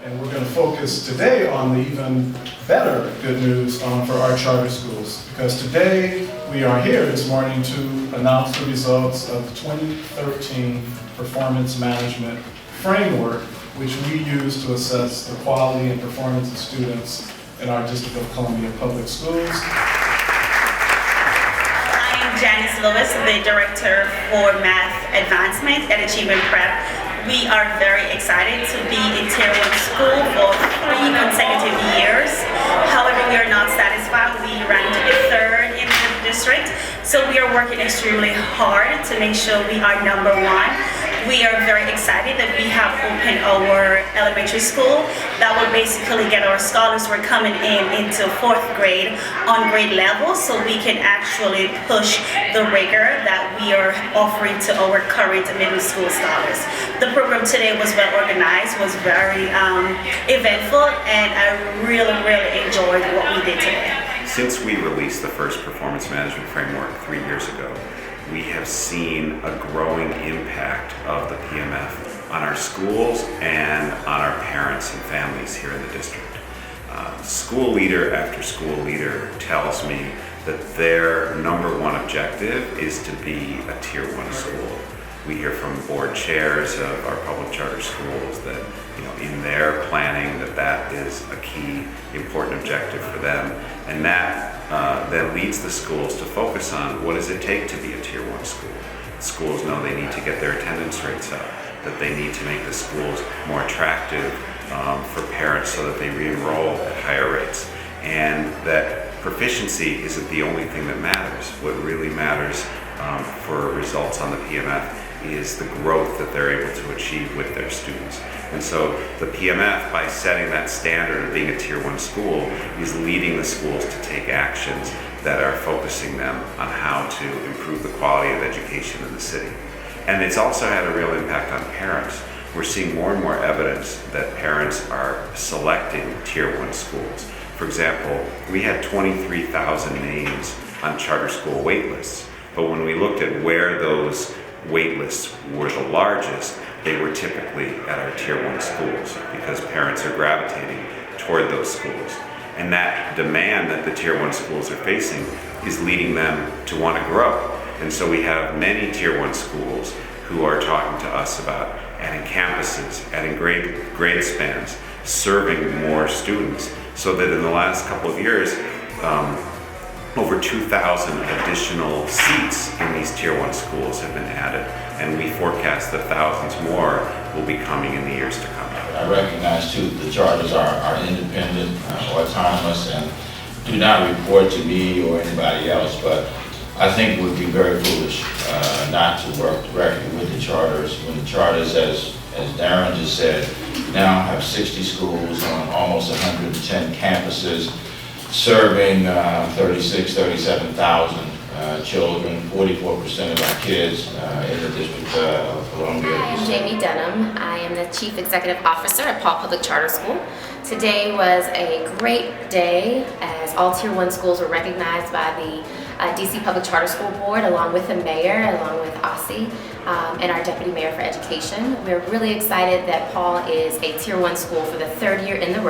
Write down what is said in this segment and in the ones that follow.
And we're going to focus today on the even better good news for our charter schools, because today we are here this morning to announce the results of the 2013 Performance Management Framework, which we use to assess the quality and performance of students in our District of Columbia Public Schools. I am Janice Lewis, the Director for Math Advancement at Achievement Prep. We are very excited to be in Tier 1 school for 3 consecutive years. However, we are not satisfied. We ranked 3rd in the district, so we are working extremely hard to make sure we are number 1. We are very excited that we have opened our elementary school that will basically get our scholars who are coming into 4th grade on grade level, so we can actually push the rigor that we are offering to our current middle school scholars. The program today was well organized, was very eventful, and I really enjoyed what we did today. Since we released the first performance management framework 3 years ago, we have seen a growing impact of the PMF on our schools and on our parents and families here in the district. School leader after school leader tells me that their number 1 objective is to be a Tier 1 school. We hear from board chairs of our public charter schools that, in their planning, that is a key important objective for them, and that then leads the schools to focus on what does it take to be a Tier 1 school. Schools know they need to get their attendance rates up, that they need to make the schools more attractive for parents so that they re-enroll at higher rates, and that proficiency isn't the only thing that matters. What really matters for results on the PMF is the growth that they're able to achieve with their students. And so the PMF, by setting that standard of being a Tier 1 school, is leading the schools to take actions that are focusing them on how to improve the quality of education in the city. And it's also had a real impact on parents. We're seeing more and more evidence that parents are selecting Tier 1 schools. For example, we had 23,000 names on charter school wait lists, but when we looked at where those wait lists were the largest, they were typically at our Tier 1 schools, because parents are gravitating toward those schools. And that demand that the Tier 1 schools are facing is leading them to want to grow. And so we have many Tier 1 schools who are talking to us about adding campuses, adding grade spans, serving more students, so that in the last couple of years, over 2,000 additional seats in these Tier 1 schools have been added, and we forecast that thousands more will be coming in the years to come. I recognize too the charters are independent, autonomous, and do not report to me or anybody else, but I think it would be very foolish not to work directly with the charters. When the charters, as Darren just said, now have 60 schools on almost 110 campuses, serving 37,000 children, 44% of our kids in the District of Columbia. Hi, I'm Jamie Dunham. I am the Chief Executive Officer at Paul Public Charter School. Today was a great day as all Tier 1 schools were recognized by the DC Public Charter School Board, along with the mayor, along with OSSI, and our Deputy Mayor for Education. We're really excited that Paul is a Tier 1 school for the 3rd year in a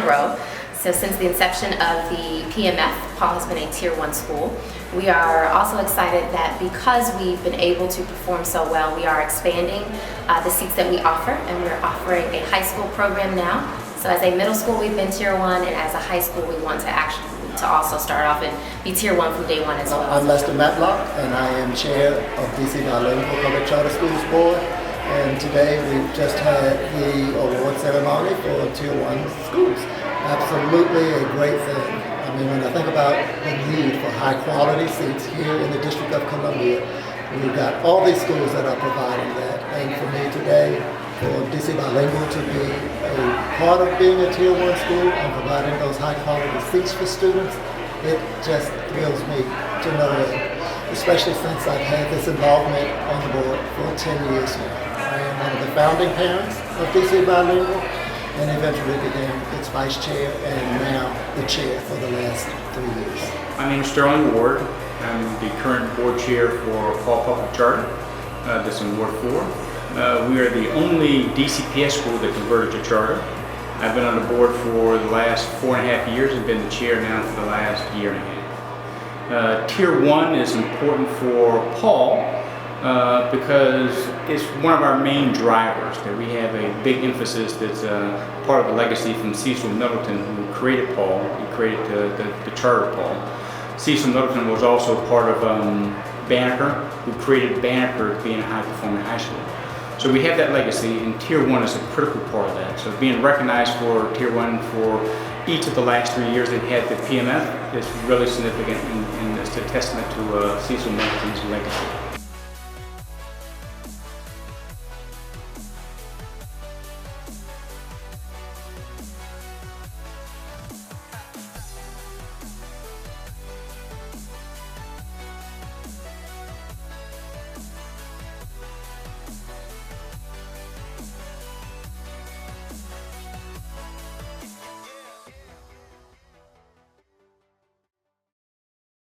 row. So since the inception of the PMF, Paul has been a Tier 1 school. We are also excited that because we've been able to perform so well, we are expanding the seats that we offer, and we're offering a high school program now. So as a middle school, we've been Tier 1, and as a high school, we want to also start off and be Tier 1 from day 1 as well. I'm Lester Matlock, and I am Chair of DC Bilingual Public Charter Schools Board. And today we've just had the award ceremony for Tier 1 schools. Absolutely a great thing. I mean, when I think about the need for high quality seats here in the District of Columbia, we've got all these schools that are providing that. And for me today, for DC Bilingual to be a part of being a Tier 1 school and providing those high quality seats for students, it just thrills me to know that, especially since I've had this involvement on the board for 10 years now. I am one of the founding parents of DC Bilingual, and eventually became its vice chair and now the chair for the last 3 years. My name is Sterling Ward. I'm the current board chair for Paul Public Charter. that's in Ward 4. We are the only DCPS school that converted to charter. I've been on the board for the last 4.5 years and been the chair now for the last year and a half. Tier 1 is important for Paul because it's one of our main drivers, that we have a big emphasis that's part of the legacy from Cecil Middleton, who created Paul. He created the charter of Paul. Cecil Middleton was also part of Banneker, who created Banneker being a high-performing high school. So we have that legacy, and Tier 1 is a critical part of that. So being recognized for Tier 1 for each of the last 3 years they've had the PMF is really significant, and it's a testament to Cecil Middleton's legacy.